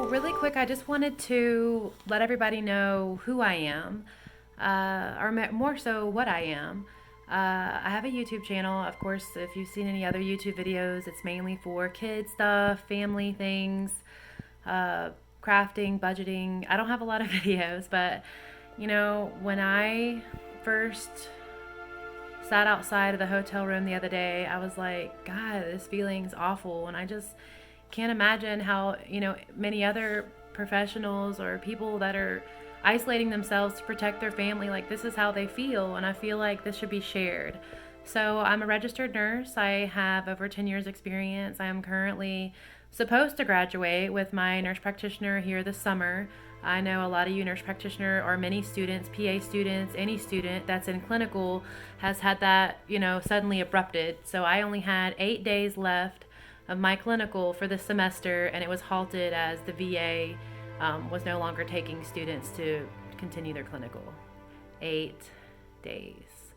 really quick, I just wanted to let everybody know who I am, more so what I am. I have a YouTube channel. Of course, if you've seen any other YouTube videos, it's mainly for kid stuff, family things, uh, crafting, budgeting. I don't have a lot of videos, but when I first sat outside of the hotel room the other day, I was like, God, this feeling's awful. And I just can't imagine how, many other professionals or people that are isolating themselves to protect their family, like this is how they feel. And I feel like this should be shared. So I'm a registered nurse. I have over 10 years experience. I am currently supposed to graduate with my nurse practitioner here this summer. I know a lot of you nurse practitioner or many students, PA students, any student that's in clinical has had that, suddenly abrupted. So I only had 8 days left of my clinical for this semester, and it was halted as the VA was no longer taking students to continue their clinical. 8 days.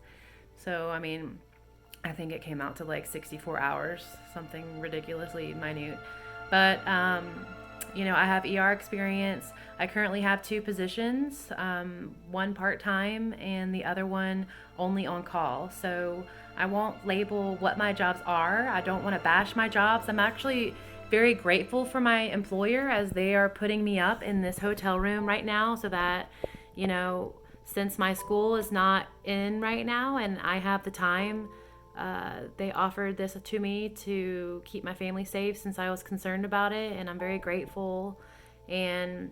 So, I think it came out to like 64 hours, something ridiculously minute. But, I have ER experience. I currently have two positions, one part-time and the other one only on call. So I won't label what my jobs are. I don't want to bash my jobs. I'm actually very grateful for my employer as they are putting me up in this hotel room right now so that, since my school is not in right now and I have the time, they offered this to me to keep my family safe since I was concerned about it, and I'm very grateful. And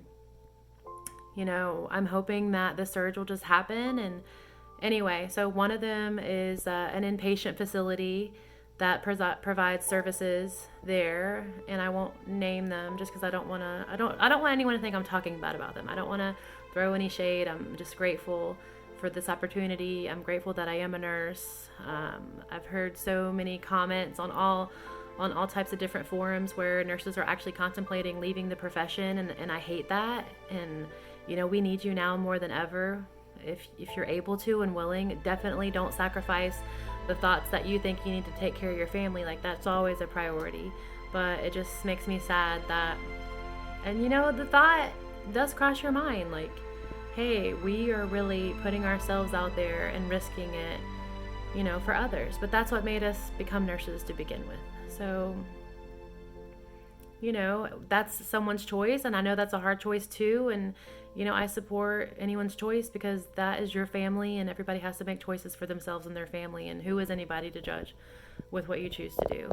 I'm hoping that the surge will just happen. And anyway, so one of them is an inpatient facility that provides services there, and I won't name them just because I don't want anyone to think I'm talking bad about them. I don't want to throw any shade. I'm just grateful for this opportunity. I'm grateful that I am a nurse. I've heard so many comments on all types of different forums where nurses are actually contemplating leaving the profession, and I hate that. And we need you now more than ever. If you're able to and willing, definitely don't sacrifice the thoughts that you think you need to take care of your family. Like, that's always a priority. But it just makes me sad that, and the thought does cross your mind, like, hey, we are really putting ourselves out there and risking it, for others. But that's what made us become nurses to begin with. So, that's someone's choice, and I know that's a hard choice too. And, I support anyone's choice because that is your family, and everybody has to make choices for themselves and their family. And who is anybody to judge with what you choose to do?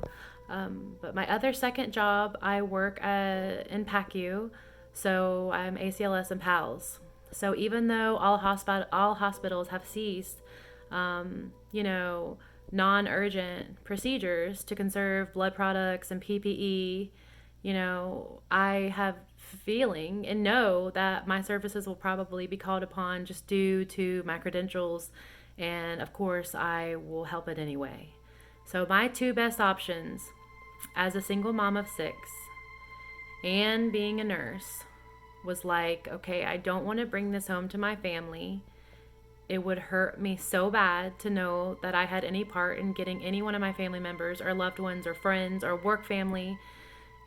But my other second job, I work in PACU, so I'm ACLS and PALS. So even though all hospitals have ceased, non-urgent procedures to conserve blood products and PPE, I have feeling and know that my services will probably be called upon just due to my credentials, and of course I will help it anyway. So my two best options as a single mom of 6 and being a nurse was like, okay, I don't want to bring this home to my family. It would hurt me so bad to know that I had any part in getting any one of my family members or loved ones or friends or work family,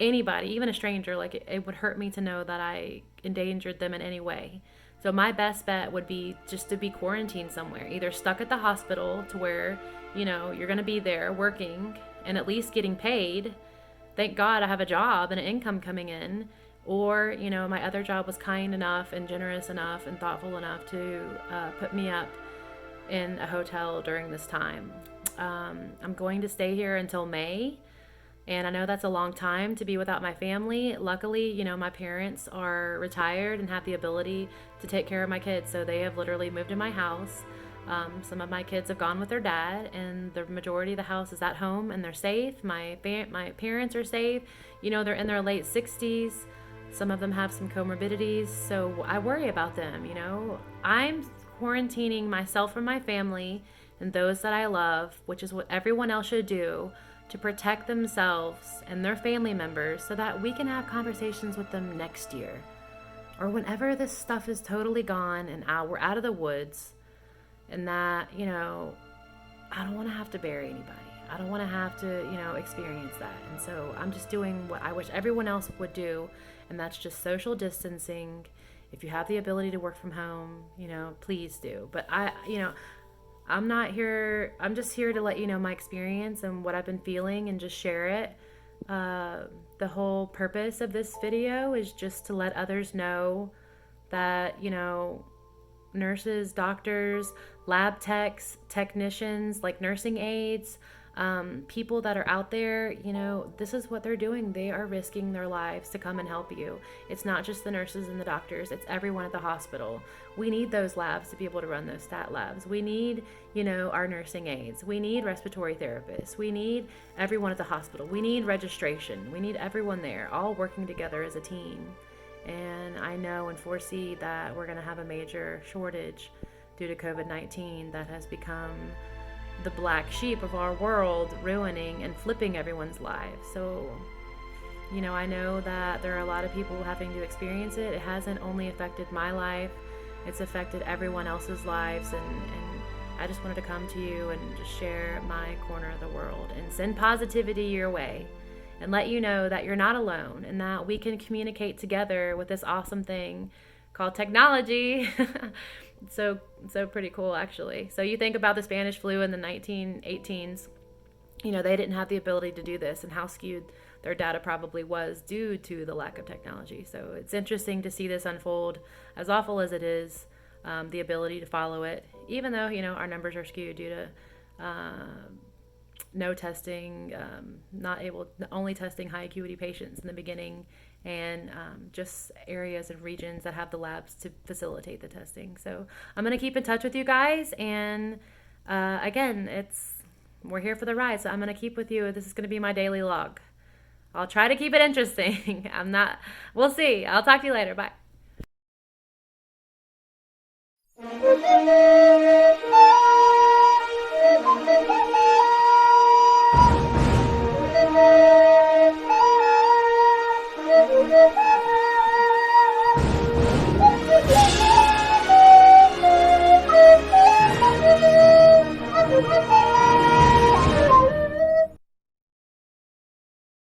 anybody, even a stranger, like it would hurt me to know that I endangered them in any way. So my best bet would be just to be quarantined somewhere, either stuck at the hospital to where, you're going to be there working and at least getting paid. Thank God I have a job and an income coming in. Or, my other job was kind enough and generous enough and thoughtful enough to put me up in a hotel during this time. I'm going to stay here until May. And I know that's a long time to be without my family. Luckily, my parents are retired and have the ability to take care of my kids. So they have literally moved in my house. Some of my kids have gone with their dad, and the majority of the house is at home and they're safe. My parents are safe. They're in their late 60s. Some of them have some comorbidities, so I worry about them. I'm quarantining myself from my family and those that I love, which is what everyone else should do, to protect themselves and their family members so that we can have conversations with them next year or whenever this stuff is totally gone and we're out of the woods, and that, I don't want to have to bury anybody. I don't want to have to, experience that. And so I'm just doing what I wish everyone else would do. and that's just social distancing. If you have the ability to work from home, please do. But I'm not here, I'm just here to let you know my experience and what I've been feeling and just share it. The whole purpose of this video is just to let others know that, nurses, doctors, lab techs, technicians, like nursing aides, people that are out there, this is what they're doing. They are risking their lives to come and help you. It's not just the nurses and the doctors, it's everyone at the hospital. We need those labs to be able to run those stat labs. We need, our nursing aides. We need respiratory therapists. We need everyone at the hospital. We need registration. We need everyone there, all working together as a team. And I know and foresee that we're going to have a major shortage due to COVID-19 that has become the black sheep of our world, ruining and flipping everyone's lives. So, I know that there are a lot of people having to experience it. It hasn't only affected my life, it's affected everyone else's lives. And I just wanted to come to you and just share my corner of the world and send positivity your way and let you know that you're not alone and that we can communicate together with this awesome thing called technology. So pretty cool, actually. So you think about the Spanish flu in the 1918s, they didn't have the ability to do this, and how skewed their data probably was due to the lack of technology. So it's interesting to see this unfold, as awful as it is, the ability to follow it, even though, our numbers are skewed due to no testing, only testing high acuity patients in the beginning, and just areas and regions that have the labs to facilitate the testing. So I'm going to keep in touch with you guys, and again, we're here for the ride, so I'm going to keep with you. This is going to be my daily log. I'll try to keep it interesting. We'll see. I'll talk to you later. Bye.